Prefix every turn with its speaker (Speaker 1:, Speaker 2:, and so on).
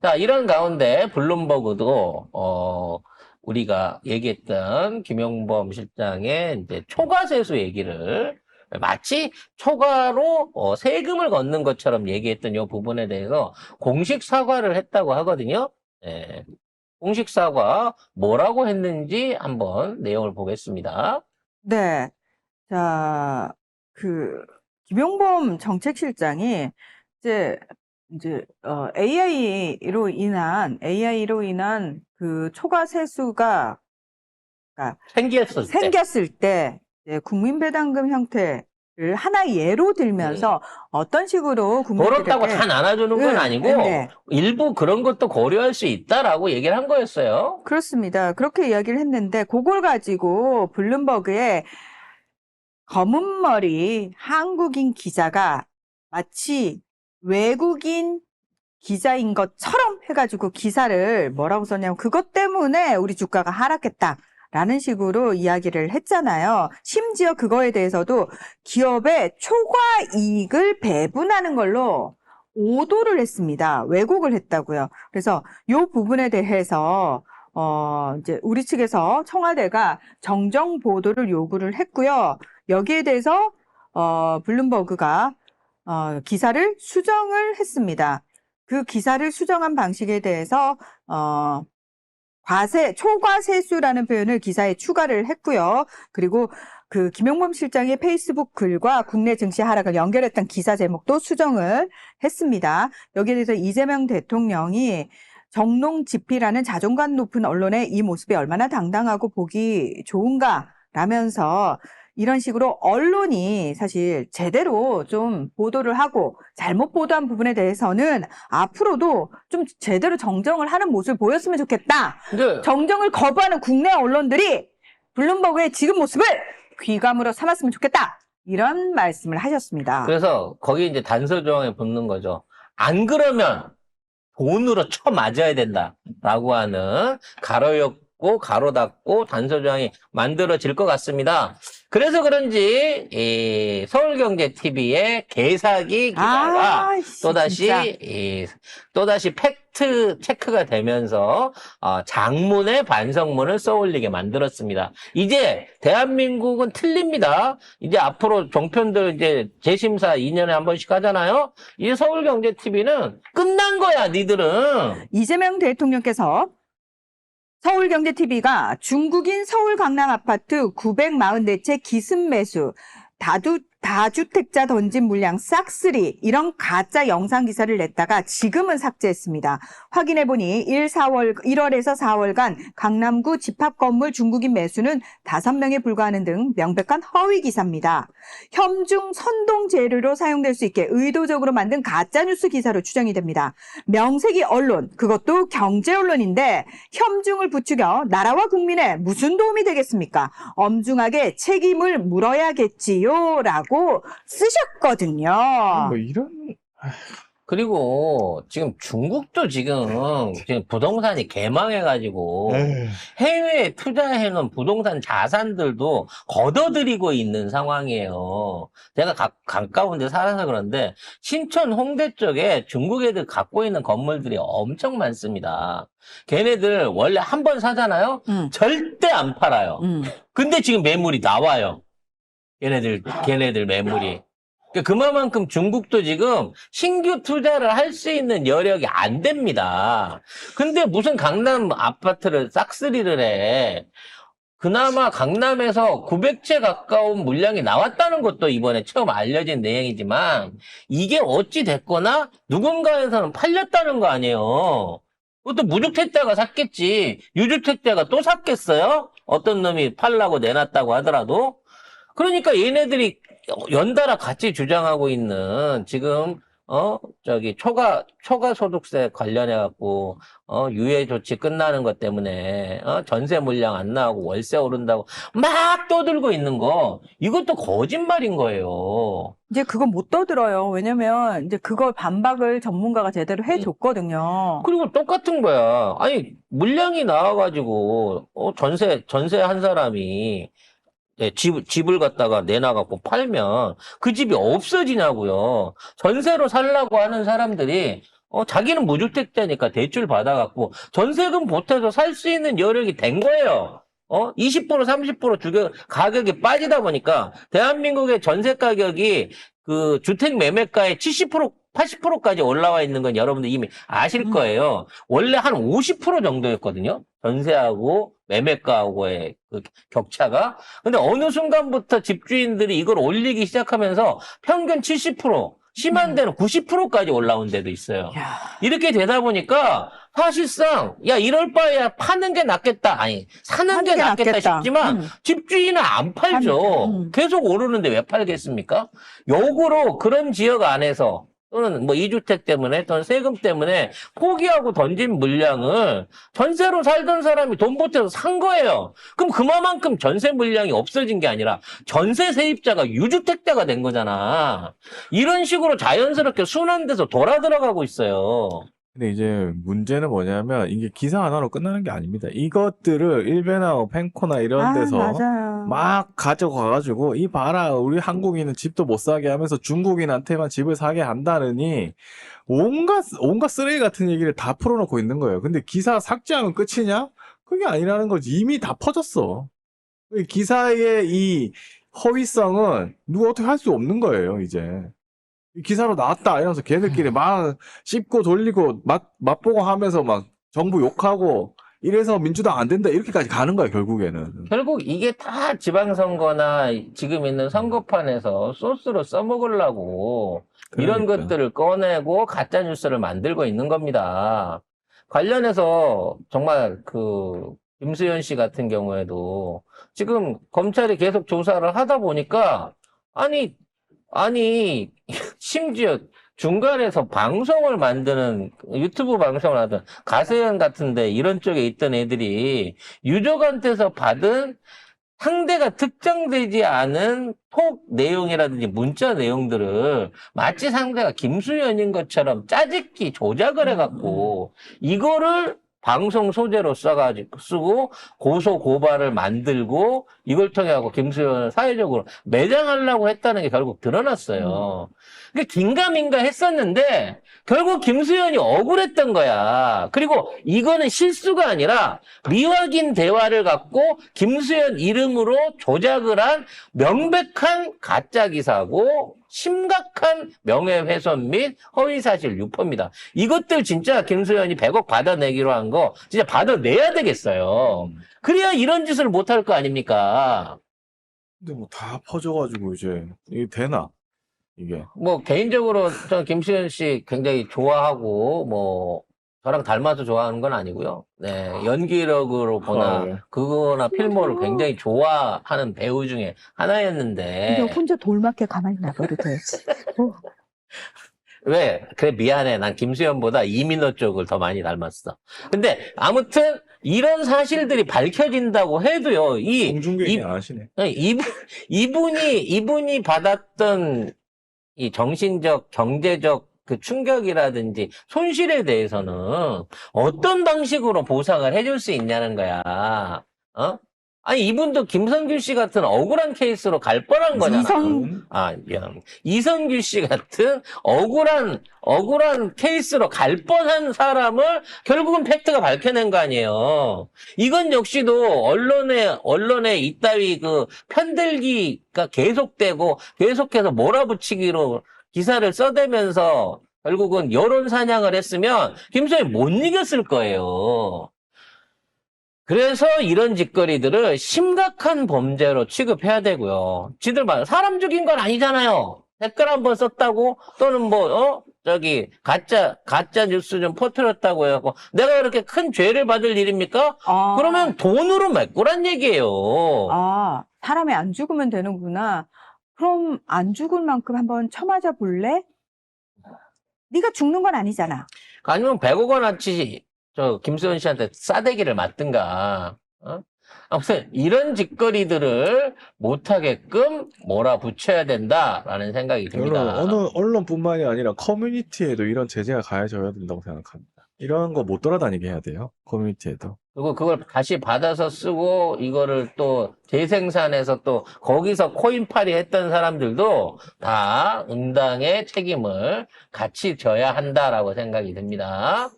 Speaker 1: 자, 이런 가운데 블룸버그도 우리가 얘기했던 김용범 실장의 이제 초과세수 얘기를 마치 초과로 세금을 걷는 것처럼 얘기했던 이 부분에 대해서 공식 사과를 했다고 하거든요. 예. 공식 사과 뭐라고 했는지 한번 내용을 보겠습니다.
Speaker 2: 네. 자, 김용범 정책실장이 이제, AI로 인한 그 초과 세수가, 그러니까 생겼을 때, 이제 국민배당금 형태를 하나의 예로 들면서 어떤 식으로
Speaker 1: 벌었다고 다 나눠주는 건 아니고
Speaker 2: 네.
Speaker 1: 일부 그런 것도 고려할 수 있다라고 얘기를 한 거였어요.
Speaker 2: 그렇습니다. 그렇게 이야기를 했는데, 그걸 가지고 블룸버그의 검은 머리 한국인 기자가 마치 외국인 기자인 것처럼 해가지고 기사를 뭐라고 썼냐면 그것 때문에 우리 주가가 하락했다라는 식으로 이야기를 했잖아요. 심지어 그거에 대해서도 기업의 초과 이익을 배분하는 걸로 오도를 했습니다. 왜곡을 했다고요. 그래서 이 부분에 대해서 이제 우리 측에서 청와대가 정정 보도를 요구를 했고요. 여기에 대해서 블룸버그가 기사를 수정을 했습니다. 그 기사를 수정한 방식에 대해서 초과세수라는 표현을 기사에 추가를 했고요. 그리고 그 김용범 실장의 페이스북 글과 국내 증시 하락을 연결했던 기사 제목도 수정을 했습니다. 여기에 대해서 이재명 대통령이 정농지피라는 자존감 높은 언론의 이 모습이 얼마나 당당하고 보기 좋은가 라면서 이런 식으로 언론이 사실 제대로 좀 보도를 하고 잘못 보도한 부분에 대해서는 앞으로도 좀 제대로 정정을 하는 모습을 보였으면 좋겠다. 정정을 거부하는 국내 언론들이 블룸버그의 지금 모습을 귀감으로 삼았으면 좋겠다. 이런 말씀을 하셨습니다.
Speaker 1: 그래서 거기 이제 단서 조항에 붙는 거죠. 안 그러면 돈으로 쳐 맞아야 된다라고 하는 가로였고 가로 닫고 단서 조항이 만들어질 것 같습니다. 그래서 그런지 이 서울경제TV의 개사기 기사가 또다시 팩트 체크가 되면서 장문의 반성문을 써올리게 만들었습니다. 이제 대한민국은 틀립니다. 이제 앞으로 종편들 이제 재심사 2년에 한 번씩 하잖아요. 이 서울경제TV는 끝난 거야, 니들은.
Speaker 2: 이재명 대통령께서 서울경제TV가 중국인 서울 강남 아파트 944채 기습 매수, 다주택자 던진 물량 싹쓸이 이런 가짜 영상 기사를 냈다가 지금은 삭제했습니다. 확인해보니 1월에서 4월간 강남구 집합 건물 중국인 매수는 5명에 불과하는 등 명백한 허위 기사입니다. 혐중 선동 재료로 사용될 수 있게 의도적으로 만든 가짜뉴스 기사로 추정이 됩니다. 명색이 언론, 그것도 경제 언론인데 혐중을 부추겨 나라와 국민에 무슨 도움이 되겠습니까? 엄중하게 책임을 물어야겠지요 라고 쓰셨거든요.
Speaker 3: 뭐 이런
Speaker 1: 그리고 지금 중국도 지금 부동산이 개망해가지고 해외에 투자해놓은 부동산 자산들도 걷어들이고 있는 상황이에요. 제가 가까운 데 살아서 그런데 신촌 홍대 쪽에 중국 애들 갖고 있는 건물들이 엄청 많습니다. 걔네들 원래 한 번 사잖아요? 절대 안 팔아요. 근데 지금 매물이 나와요. 걔네들 매물이. 그만큼 중국도 지금 신규 투자를 할 수 있는 여력이 안 됩니다. 근데 무슨 강남 아파트를 싹쓸이를 해. 그나마 강남에서 900채 가까운 물량이 나왔다는 것도 이번에 처음 알려진 내용이지만 이게 어찌 됐거나 누군가에서는 팔렸다는 거 아니에요. 그것도 무주택자가 샀겠지. 유주택자가 또 샀겠어요? 어떤 놈이 팔라고 내놨다고 하더라도. 그러니까 얘네들이 연달아 같이 주장하고 있는 지금 초과 소득세 관련해 갖고 유예 조치 끝나는 것 때문에 전세 물량 안 나오고 월세 오른다고 막 떠들고 있는 거 이것도 거짓말인 거예요.
Speaker 2: 이제 그건 못 떠들어요. 왜냐면 이제 그걸 반박을 전문가가 제대로 해줬거든요.
Speaker 1: 그리고 똑같은 거야. 아니 물량이 나와가지고 전세 한 사람이 집을 갖다가 내놔갖고 팔면 그 집이 없어지냐고요. 전세로 살라고 하는 사람들이 자기는 무주택자니까 대출 받아갖고 전세금 보태서 살 수 있는 여력이 된 거예요. 20% 30% 가격이 빠지다 보니까 대한민국의 전세 가격이 그 주택 매매가의 70% 80%까지 올라와 있는 건 여러분들 이미 아실 거예요. 원래 한 50% 정도였거든요. 전세하고 매매가하고의 그 격차가. 근데 어느 순간부터 집주인들이 이걸 올리기 시작하면서 평균 70%, 심한 데는 90%까지 올라온 데도 있어요.
Speaker 2: 야.
Speaker 1: 이렇게 되다 보니까 사실상 야 이럴 바에야 파는 게 낫겠다. 아니 사는 게 낫겠다 싶지만 집주인은 안 팔죠. 계속 오르는데 왜 팔겠습니까? 역으로 그런 지역 안에서 또는 뭐 2주택 때문에 또는 세금 때문에 포기하고 던진 물량을 전세로 살던 사람이 돈 보태서 산 거예요. 그럼 그만큼 전세 물량이 없어진 게 아니라 전세 세입자가 유주택자가 된 거잖아. 이런 식으로 자연스럽게 순환돼서 돌아 들어가고 있어요.
Speaker 3: 근데 이제 문제는 뭐냐면 이게 기사 하나로 끝나는 게 아닙니다. 이것들을 일베나 펜코나 이런 데서
Speaker 2: 맞아요.
Speaker 3: 막 가져가가지고 이 봐라 우리 한국인은 집도 못 사게 하면서 중국인한테만 집을 사게 한다느니 온갖 쓰레기 같은 얘기를 다 풀어놓고 있는 거예요. 근데 기사 삭제하면 끝이냐? 그게 아니라는 거지. 이미 다 퍼졌어. 이 기사의 이 허위성은 누가 어떻게 할 수 없는 거예요, 이제. 기사로 나왔다 이러면서 걔들끼리 막 씹고 돌리고 맛보고 하면서 막 정부 욕하고 이래서 민주당 안 된다 이렇게까지 가는 거야 결국에는.
Speaker 1: 결국 이게 다 지방선거나 지금 있는 선거판에서 소스로 써먹으려고 이런
Speaker 3: 그러니까.
Speaker 1: 것들을 꺼내고 가짜뉴스를 만들고 있는 겁니다. 관련해서 정말 김수현 씨 같은 경우에도 지금 검찰이 계속 조사를 하다 보니까 아니 심지어 중간에서 방송을 만드는 유튜브 방송을 하던 가세현 같은데 이런 쪽에 있던 애들이 유족한테서 받은 상대가 특정되지 않은 톡 내용이라든지 문자 내용들을 마치 상대가 김수현인 것처럼 짜집기 조작을 해갖고 이거를 방송 소재로 쓰고 고소 고발을 만들고 이걸 통해 갖고 김수현을 사회적으로 매장하려고 했다는 게 결국 드러났어요. 그러니까 긴가민가 했었는데 결국 김수현이 억울했던 거야. 그리고 이거는 실수가 아니라 미확인 대화를 갖고 김수현 이름으로 조작을 한 명백한 가짜 기사고 심각한 명예훼손 및 허위사실 유포입니다. 이것들 진짜 김수현이 100억 받아내기로 한 거 진짜 받아내야 되겠어요. 그래야 이런 짓을 못할 거 아닙니까?
Speaker 3: 근데 뭐 다 퍼져가지고 이제 이게 되나 이게.
Speaker 1: 뭐 개인적으로 저는 김수현 씨 굉장히 좋아하고 뭐 저랑 닮아서 좋아하는 건 아니고요. 네, 연기력으로 보나
Speaker 3: 헐.
Speaker 1: 그거나 필모를 굉장히 좋아하는 배우 중에 하나였는데
Speaker 2: 근데 혼자 돌맞게 가만히 놔둬도 되지.
Speaker 1: 왜? 그래 미안해. 난 김수현보다 이민호 쪽을 더 많이 닮았어. 근데 아무튼 이런 사실들이 밝혀진다고 해도요.
Speaker 3: 공중계기 안 하시네.
Speaker 1: 이분이 받았던 이 정신적, 경제적 그 충격이라든지 손실에 대해서는 어떤 방식으로 보상을 해줄 수 있냐는 거야. 아니, 이분도 김성규 씨 같은 억울한 케이스로 갈 뻔한 거잖아. 이성규 씨 같은 억울한 케이스로 갈 뻔한 사람을 결국은 팩트가 밝혀낸 거 아니에요. 이건 역시도 언론에 이따위 그 편들기가 계속되고 계속해서 몰아붙이기로 기사를 써대면서 결국은 여론 사냥을 했으면 김수현이 못 이겼을 거예요. 그래서 이런 짓거리들을 심각한 범죄로 취급해야 되고요. 지들 말 사람 죽인 건 아니잖아요. 댓글 한번 썼다고 또는 가짜 뉴스 좀 퍼뜨렸다고 해갖고 내가 그렇게 큰 죄를 받을 일입니까? 그러면 돈으로 메꾸란 얘기예요.
Speaker 2: 사람이 안 죽으면 되는구나. 그럼 안 죽을 만큼 한번 쳐맞아 볼래? 네가 죽는 건 아니잖아.
Speaker 1: 아니면 100억 원어치 김수현 씨한테 싸대기를 맞든가. 아무튼 이런 짓거리들을 못하게끔 몰아붙여야 된다라는 생각이 듭니다.
Speaker 3: 어느 언론뿐만이 아니라 커뮤니티에도 이런 제재가 가해져야 된다고 생각합니다. 이런 거 못 돌아다니게 해야 돼요. 커뮤니티에도.
Speaker 1: 그리고 그걸 다시 받아서 쓰고 이거를 또 재생산해서 또 거기서 코인팔이 했던 사람들도 다 응당의 책임을 같이 져야 한다라고 생각이 듭니다.